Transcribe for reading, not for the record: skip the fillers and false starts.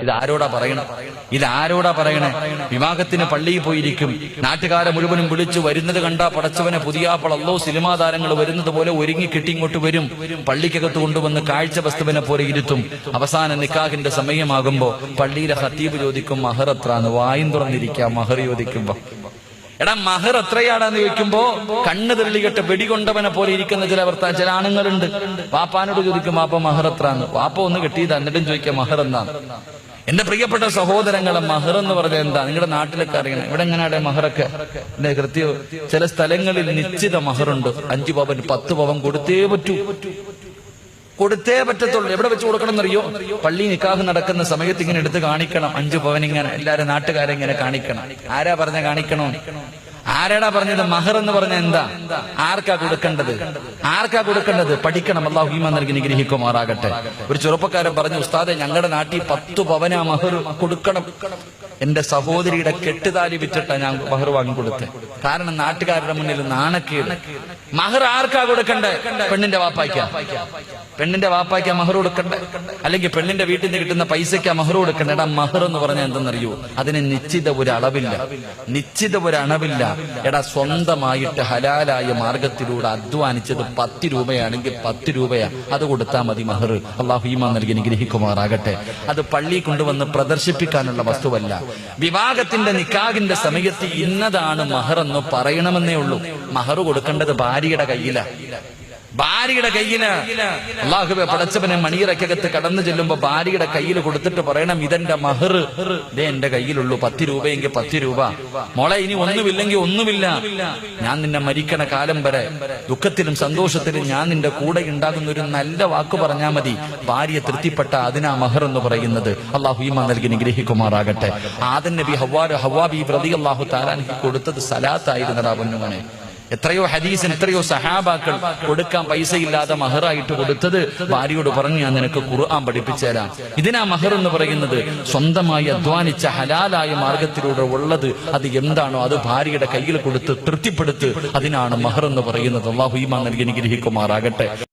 ഇതാരോടാ പറയണേ? വിവാഹത്തിന് പള്ളിയിൽ പോയിരിക്കും, നാട്ടുകാരെ മുഴുവനും വിളിച്ചു വരുന്നത് കണ്ടാ പടച്ചവനെ പുതിയാപ്പൾ അല്ലോ സിനിമാ താരങ്ങൾ വരുന്നത് പോലെ ഒരുങ്ങി കെട്ടിങ്ങോട്ട് വരും, പള്ളിക്കകത്ത് കൊണ്ടുവന്ന് കാഴ്ച വസ്തുവിനെ പോലെ ഇരുത്തും. അവസാന നിക്കാഹിന്റെ സമയമാകുമ്പോ പള്ളിയിലെ ഖത്തീബ് ചോദിക്കും മഹർ എത്രാന്ന്, വായും തുറന്നിരിക്കാം മഹർ ചോദിക്കുമ്പോ. എടാ മഹർ എത്രയാണെന്ന് ചോദിക്കുമ്പോ കണ്ണ് തെള്ളികെട്ട് വെടികൊണ്ടവനെ പോലെ ഇരിക്കുന്ന ചില ആണുങ്ങളുണ്ട്. വാപ്പാനോട് ചോദിക്കും വാപ്പ മഹർ എത്രാന്ന്, വാപ്പ ഒന്ന് കെട്ടിയത് എന്നിട്ടും ചോദിക്കാം മഹർ എന്നാണ്. എന്റെ പ്രിയപ്പെട്ട സഹോദരങ്ങളെ, മഹർ എന്ന് പറഞ്ഞാൽ എന്താ? നിങ്ങളുടെ നാട്ടിലൊക്കെ അറിയണം. ഇവിടെ എങ്ങനെയാടെ മഹറൊക്കെ കൃത്യം ചില സ്ഥലങ്ങളിൽ നിശ്ചിത മഹറുണ്ട്. 5 പവൻ 10 പവൻ കൊടുത്തേ പറ്റത്തുള്ളൂ. എവിടെ വെച്ച് കൊടുക്കണം എന്നറിയോ? പള്ളി നിക്കാഹ് നടക്കുന്ന സമയത്ത് ഇങ്ങനെ എടുത്ത് കാണിക്കണം. 5 പവൻ ഇങ്ങനെ എല്ലാരും നാട്ടുകാരെ ഇങ്ങനെ കാണിക്കണം. ആരാ പറഞ്ഞ കാണിക്കണോ? ആരാടാ പറഞ്ഞത്? മഹർ എന്ന് പറഞ്ഞ എന്താ? ആർക്കാ കൊടുക്കേണ്ടത്? പഠിക്കണം. അല്ലാഹു ഈമാൻ നൽകി നിഗ്രഹിക്കുമാറാകട്ടെ. ഒരു ചെറുപ്പക്കാരൻ പറഞ്ഞു, ഉസ്താദെ ഞങ്ങളുടെ നാട്ടിൽ 10 പവനാ മഹർ കൊടുക്കണം. എന്റെ സഹോദരിയുടെ കെട്ടുതാലി വിറ്റിട്ടാ ഞാൻ മഹർ വാങ്ങിക്കൊടുത്തത്. കാരണം നാട്ടുകാരുടെ മുന്നിൽ നാണക്കേട്. മഹർ ആർക്കാ കൊടുക്കണ്ടേ? പെണ്ണിന്റെ വാപ്പായ്ക്കാ മഹർ കൊടുക്കണ്ടേ? അല്ലെങ്കിൽ പെണ്ണിന്റെ വീട്ടിൽ നിന്ന് കിട്ടുന്ന പൈസയ്ക്കാ മഹർ കൊടുക്കണ്ടേ? എടാ മഹർ എന്ന് പറഞ്ഞാൽ എന്തെന്നറിയോ? അതിന് നിശ്ചിത ഒരു അളവില്ല. എടാ സ്വന്തമായിട്ട് ഹലാലായ മാർഗത്തിലൂടെ അധ്വാനിച്ചത് 10 രൂപയാണെങ്കിൽ 10 രൂപയാ, അത് കൊടുത്താൽ മതി മഹർ. അല്ലാഹു ഈമാൻ നൽകി നിഗ്രഹിക്കുമാറാകട്ടെ. അത് പള്ളി കൊണ്ടുവന്ന് പ്രദർശിപ്പിക്കാനുള്ള വസ്തുവല്ല. വിവാഹത്തിന്റെ നിക്കാഹിന്റെ സമയത്ത് ഇന്നതാണ് മഹർ എന്ന് പറയണമെന്നേ ഉള്ളൂ. മഹർ കൊടുക്കേണ്ടത് ഭാര്യയുടെ കയ്യിലാണ്. അല്ലാഹുവേ പടച്ചവനെ മണിയറക്കകത്ത് കടന്നു ചെല്ലുമ്പോ ഭാര്യയുടെ കയ്യിൽ കൊടുത്തിട്ട് പറയണം, ഇതെന്റെ മഹർ, ഇതേ എന്റെ കയ്യിലുള്ളൂ. 10 രൂപയെങ്കിൽ 10 രൂപ. മോളെ ഇനി ഒന്നുമില്ലെങ്കിൽ ഒന്നുമില്ല, ഞാൻ നിന്നെ മരിക്കണ കാലം വരെ ദുഃഖത്തിലും സന്തോഷത്തിലും ഞാൻ നിന്റെ കൂടെ ഉണ്ടാകുന്ന ഒരു നല്ല വാക്ക് പറഞ്ഞാൽ മതി. ഭാര്യ തൃപ്തിപ്പെട്ട അതിനാ മഹർ എന്ന് പറയുന്നത്. അല്ലാഹു ഈമാൻ നൽകി നിഗ്രഹിക്കുമാറാകട്ടെ. ആദം നബി ഹവ്വാ ബീവി റളിയല്ലാഹു തആല അൻഹു കൊടുത്തത് സലാത്തായിരുന്നടാ പൊന്നുമോനെ. എത്രയോ ഹദീസിന് എത്രയോ സഹാബാക്കൾ കൊടുക്കാൻ പൈസയില്ലാതെ മഹറായിട്ട് കൊടുത്തത് ഭാര്യയോട് പറഞ്ഞു, ഞാൻ നിനക്ക് ഖുർആൻ പഠിപ്പിച്ചു തരാം. ഇതിനാ മഹർ എന്ന് പറയുന്നത്. സ്വന്തമായി അധ്വാനിച്ച ഹലാലായ മാർഗത്തിലൂടെ ഉള്ളത് അത് എന്താണോ അത് ഭാര്യയുടെ കയ്യിൽ കൊടുത്ത് തൃപ്തിപ്പെടുത്ത്. അതിനാണ് മഹർ എന്ന് പറയുന്നത്. അല്ലാഹു ഈമാൻ നൽകി അനുഗ്രഹിക്കുമാറാകട്ടെ.